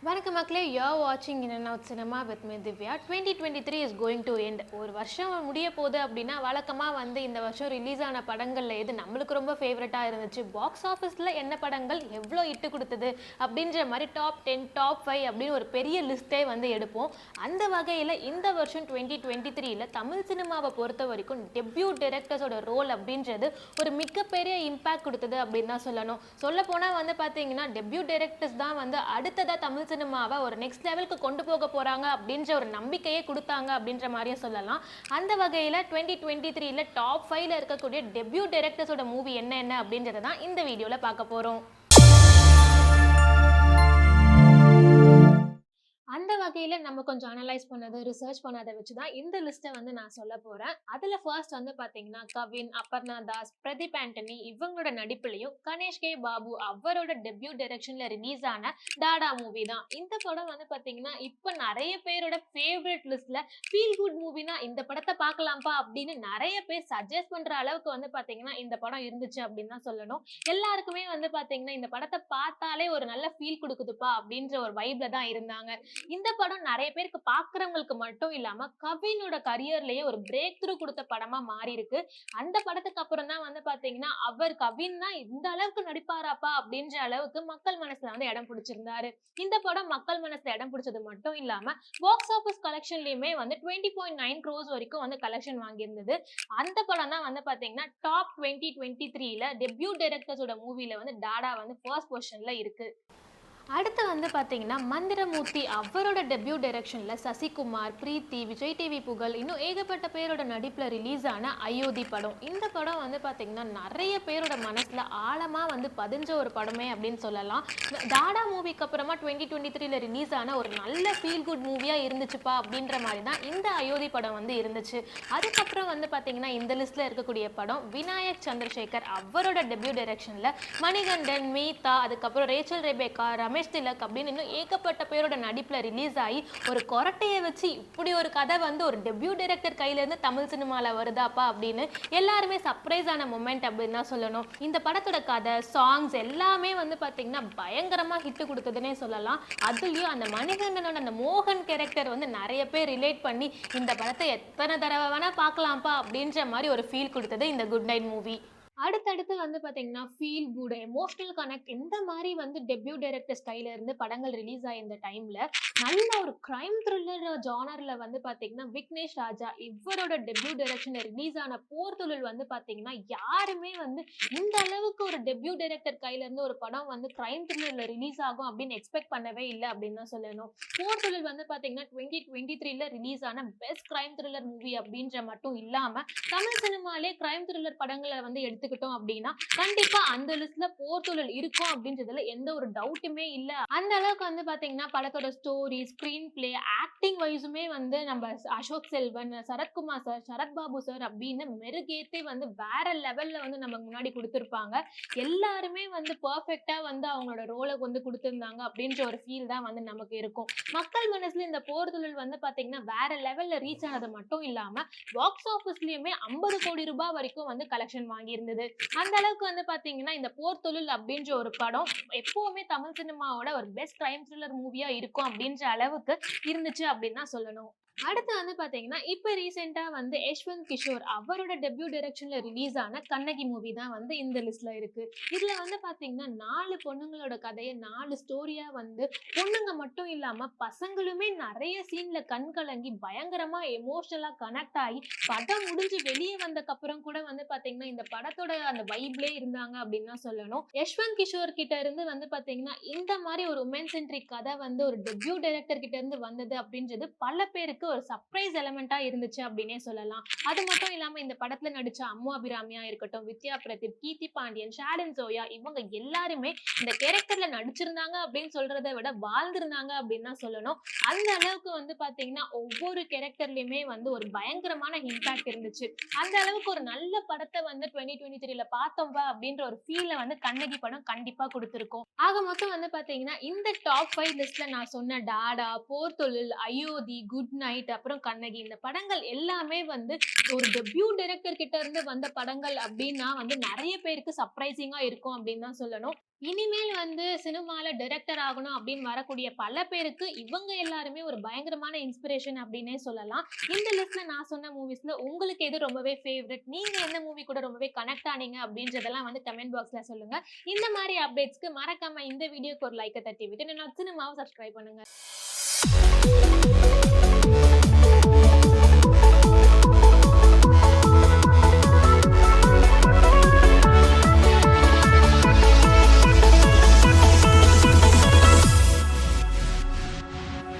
வணக்கம் மக்களே, you're watching In and Out Cinema with me Divya. 2023 is going to end. ஒரு வருஷம் முடிய போகுது அப்படின்னா வழக்கமாக இந்த வருஷம் ரிலீஸ் ஆன படங்களில் எது நம்மளுக்கு ரொம்ப ஃபேவரட்டாக இருந்துச்சு, பாக்ஸ் ஆஃபீஸில் என்ன படங்கள் எவ்வளோ இட்டு கொடுத்தது அப்படின்ற மாதிரி டாப் 10 டாப் 5 அப்படின்னு ஒரு பெரிய லிஸ்ட்டே எடுப்போம். அந்த வகையில் இந்த வருஷம் 2023ல் தமிழ் சினிமாவை பொறுத்த வரைக்கும் டெபியூட் டைரக்டர்ஸோட ரோல் அப்படின்றது ஒரு மிகப்பெரிய இம்பேக்ட் கொடுத்தது அப்படின்னு தான் சொல்லணும். சொல்லப்போனால் பார்த்தீங்கன்னா டெபியூட் டைரக்டர்ஸ் தான் அடுத்ததாக தமிழ் சினிமாவை ஒரு நெக்ஸ்ட் லெவலுக்கு கொண்டு போக போறாங்க அப்படின்ற ஒரு நம்பிக்கையே கொடுத்தாங்க அப்படின்ற மாதிரியே சொல்லலாம். அந்த வகையில் 2023ல டாப் 5ல இருக்கக்கூடிய டெபியூட் டைரக்டர்ஸோட மூவி என்ன அப்படின்றத தான் இந்த வீடியோல பார்க்க போறோம். அந்த வகையில் நம்ம கொஞ்சம் அனலைஸ் பண்ணது, ரிசர்ச் பண்ணதை வச்சு தான் இந்த லிஸ்ட்டை நான் சொல்ல போகிறேன். அதில் ஃபர்ஸ்ட் பார்த்தீங்கன்னா கவின், அபர்ணா தாஸ், பிரதீப் ஆண்டனி இவங்களோட நடிப்புலையும் கணேஷ் கே பாபு அவரோட டெபியூ டைரக்ஷனில் ரிலீஸ் ஆன டாடா மூவி தான். இந்த படம் பார்த்தீங்கன்னா இப்போ நிறைய பேரோட ஃபேவரட் லிஸ்ட்டில் ஃபீல் குட் மூவினா இந்த படத்தை பார்க்கலாம்ப்பா அப்படின்னு நிறைய பேர் சஜஸ்ட் பண்ணுற அளவுக்கு பார்த்தீங்கன்னா இந்த படம் இருந்துச்சு அப்படின்னு தான் சொல்லணும். எல்லாருக்குமே பார்த்தீங்கன்னா இந்த படத்தை பார்த்தாலே ஒரு நல்ல ஃபீல் கொடுக்குதுப்பா அப்படின்ற ஒரு வைப்ல தான் இருந்தாங்க. இந்த படம் நிறைய பேருக்கு பாக்குறவங்களுக்கு மட்டும் இல்லாம கவினோட கரியர்லயே ஒரு பிரேக் த்ரூ கொடுத்த படமா மாறி இருக்கு. அந்த படத்துக்கு அப்புறம் தான் பாத்தீங்கன்னா அவர் கவின்னா இந்த அளவுக்கு நடிப்பாராப்பா அப்படின்ற அளவுக்கு மக்கள் மனசுல இடம் பிடிச்சிருந்தாரு. இந்த படம் மக்கள் மனசுல இடம் பிடிச்சது மட்டும் இல்லாம பாக்ஸ் ஆபீஸ் கலெக்ஷன்லயுமே 20.9 crores வரைக்கும் கலெக்ஷன் வாங்கியிருந்தது. அந்த படம் தான் பாத்தீங்கன்னா டாப் 2023ல டெபியூ டைரக்டர்ஸோட மூவில டாடா ஃபர்ஸ்ட் பொசிஷன்ல இருக்கு. அடுத்து பார்த்தீங்கன்னா மந்திரமூர்த்தி அவரோட டெபியூ டைரக்ஷனில் சசிகுமார், பிரீத்தி, விஜய் டிவி புகழ் இன்னும் ஏகப்பட்ட பேரோட நடிப்பில் ரிலீஸ் ஆன அயோத்தி படம். இந்த படம் பார்த்தீங்கன்னா நிறைய பேரோட மனசில் ஆழமாக பதிஞ்ச ஒரு படமே அப்படின்னு சொல்லலாம். டாடா மூவிக்கு அப்புறமா 2023ல ரிலீஸ் ஆன ஒரு நல்ல ஃபீல் குட் மூவியாக இருந்துச்சுப்பா அப்படின்ற மாதிரி தான் இந்த அயோத்தி படம் இருந்துச்சு. அதுக்கப்புறம் பார்த்தீங்கன்னா இந்த லிஸ்ட்டில் இருக்கக்கூடிய படம் விநாயக் சந்திரசேகர் அவரோட டெபியூ டைரக்ஷனில் மணிகண்டன், மீதா, அதுக்கப்புறம் ரேச்சல் ரெபேக்கா, ரமேஷ் திலக் அப்படின்னு இன்னும் ஏகப்பட்ட பேரோட நடிப்புல ரிலீஸ் ஆகி ஒரு கொரட்டையை வச்சு இப்படி ஒரு கதை ஒரு டெபியூ டைரக்டர் கையில இருந்து தமிழ் சினிமால வருதாப்பா அப்படின்னு எல்லாருமே சர்ப்ரைஸ் ஆன மொமெண்ட் அப்படின்னு தான் சொல்லணும். இந்த படத்தோட கதை, சாங்ஸ் எல்லாமே பாத்தீங்கன்னா பயங்கரமா ஹிட் கொடுத்ததுன்னே சொல்லலாம். அதுலயும் அந்த மணிகண்டனோட அந்த மோகன் கேரக்டர் நிறைய பேர் ரிலேட் பண்ணி இந்த படத்தை எத்தனை தடவை வேணா பார்க்கலாம்ப்பா அப்படின்ற மாதிரி ஒரு ஃபீல் கொடுத்தது இந்த குட் நைட் மூவி. அடுத்தடுத்து பார்த்தீங்கன்னா ஃபீல் குட், எமோஷனல் கனெக்ட் இந்த மாதிரி டெபியூ டைரக்டர் ஸ்டைல இருந்து படங்கள் ரிலீஸ் ஆகி இந்த டைம்ல நல்ல ஒரு கிரைம் த்ரில்லர் ஜானர்ல பார்த்தீங்கன்னா விக்னேஷ் ராஜா இவரோட டெபியூ டைரக்ஷன்ல ரிலீஸ் ஆன போர் தொழில் பார்த்தீங்கன்னா யாருமே இந்த அளவுக்கு ஒரு டெபியூ டைரக்டர் கையில இருந்து ஒரு படம் கிரைம் த்ரில்லர்ல ரிலீஸ் ஆகும் அப்படின்னு எக்ஸ்பெக்ட் பண்ணவே இல்லை அப்படின்னு தான் சொல்லணும். போர் தொழில் பார்த்தீங்கன்னா 2023ல ரிலீஸ் ஆன பெஸ்ட் கிரைம் த்ரில்லர் மூவி அப்படின்ற மட்டும் இல்லாம தமிழ் சினிமாலே கிரைம் த்ரில்லர் படங்களை எடுத்துக்கிட்டோம் அப்படின்னா கண்டிப்பா அந்த லிஸ்ட்ல போர் தொழில் இருக்கும் அப்படின்றதுல எந்த ஒரு டவுட்டுமே இல்ல. அந்த அளவுக்கு பாத்தீங்கன்னா படத்தோட ஸ்டோரி, ஸ்கிரீன் பிளே, ஆக்டிங் வைஸுமே நம்ம அசோக் செல்வன், சரத்குமார் சார், சரத்பாபு சார் அப்படின்னு மெருகேத்தி வேற லெவல்ல நமக்கு முன்னாடி கொடுத்திருப்பாங்க. எல்லாருமே பெர்ஃபெக்ட்டா அவங்களோட ரோலை கொடுத்திருந்தாங்க அப்படின்ற ஒரு ஃபீல் தான் நமக்கு இருக்கும். மக்கள் மனசுல இந்த போர் தொழில் பாத்தீங்கன்னா வேற லெவல்ல ரீச் ஆனது மட்டும் இல்லாம பாக்ஸ் ஆபீஸ்லயுமே 50 கோடி ரூபாய் வரைக்கும் கலெக்ஷன் வாங்கியிருந்தது. அந்த அளவுக்கு பாத்தீங்கன்னா இந்த போர் தொழில் அப்படின்ற ஒரு படம் எப்பவுமே தமிழ் சினிமாவோட ஒரு பெஸ்ட் கிரைம் த்ரில்லர் மூவியா இருக்கும் அப்படின்ற அளவுக்கு இருந்துச்சு அப்படின்னு தான் சொல்லணும். அடுத்து பாத்தீங்கன்னா இப்ப ரீசெண்டா யஷ்வந்த் கிஷோர் அவரோட டெபியூ டைரக்ஷன்ல ரிலீஸ் ஆன கண்ணகி மூவி தான் இந்த லிஸ்ட்ல இருக்கு. இதுல பாத்தீங்கன்னா 4 பொண்ணுங்களோட கதையை 4 ஸ்டோரியா பொண்ணுங்க மட்டும் இல்லாம பசங்களுமே நிறைய சீன்ல கண் கலங்கி பயங்கரமா எமோஷனலா கனெக்ட் ஆகி படம் முடிஞ்சு வெளியே வந்ததுக்கு அப்புறம் கூட பாத்தீங்கன்னா இந்த படத்தோட அந்த வைப்லே இருந்தாங்க அப்படின்னு தான் சொல்லணும். யஷ்வந்த் கிஷோர் கிட்ட இருந்து பாத்தீங்கன்னா இந்த மாதிரி ஒரு உமன் சென்ட்ரிக் கதை ஒரு டெபியூ டைரக்டர் கிட்ட இருந்து வந்தது அப்படின்றது பல பேருக்கு ஒரு சர்ப்ரைஸ் எலிமெண்டா இருந்துச்சு அப்படின்னே சொல்லலாம். அது மட்டும் இல்லாம இந்த படத்துல நடிச்ச அம்மு அபிராமியா இருக்கட்டும், வித்யா பிரதீப், கீர்த்தி பாண்டியன், ஷாடன் சோயா இவங்க எல்லாருமே இந்த கேரக்டர்ல நடிச்சிருந்தாங்க அப்படின்னு சொல்றதை விட வாழ்ந்திருந்தாங்க அப்படின்னு தான் சொல்லணும். அந்த அளவுக்கு பாத்தீங்கன்னா ஒவ்வொரு கேரக்டர்லயுமே ஒரு பயங்கரமான இம்பாக்ட் இருந்துச்சு. அந்த அளவுக்கு ஒரு நல்ல படத்தை 2023ல பார்த்தோம்பா அப்படின்ற ஒரு ஃபீல கண்ணகி படம் கண்டிப்பா கொடுத்திருக்கும். ஆக மொத்தம் பாத்தீங்கன்னா இந்த டாப் 5 லிஸ்ட்ல நான் சொன்ன டாடா, போர் தொழில், அயோத்தி, குட் நைட் அப்புறம் கண்ணகி இந்த படங்கள் எல்லாமே ஒரு டெபியூ டைரக்டர் கிட்ட இருந்து வந்த படங்கள் அப்படின்னா நிறைய பேருக்கு சர்ப்ரைசிங்கா இருக்கும் அப்படின்னு தான் சொல்லணும். இனிமேல் வந்து சினிமால டைரக்டர் ஆகணும் அப்படின்னு வரக்கூடிய பல பேருக்கு இவங்க எல்லாருமே ஒரு பயங்கரமான இன்ஸ்பிரேஷன் அப்படின்னே சொல்லலாம். இந்த லிஸ்ட்ல நான் சொன்ன மூவிஸ்ல உங்களுக்கு எது ரொம்பவே ஃபேவரட்? நீங்க எந்த மூவி கூட ரொம்பவே கனெக்ட் ஆனீங்க அப்படின்றதெல்லாம் வந்து கமெண்ட் பாக்ஸ்ல சொல்லுங்க. இந்த மாதிரி அப்டேட்ஸ்க்கு மறக்காம இந்த வீடியோக்கு ஒரு லைக்க தட்டி விட்டு என்னோட சினிமாவை சப்ஸ்கிரைப் பண்ணுங்க.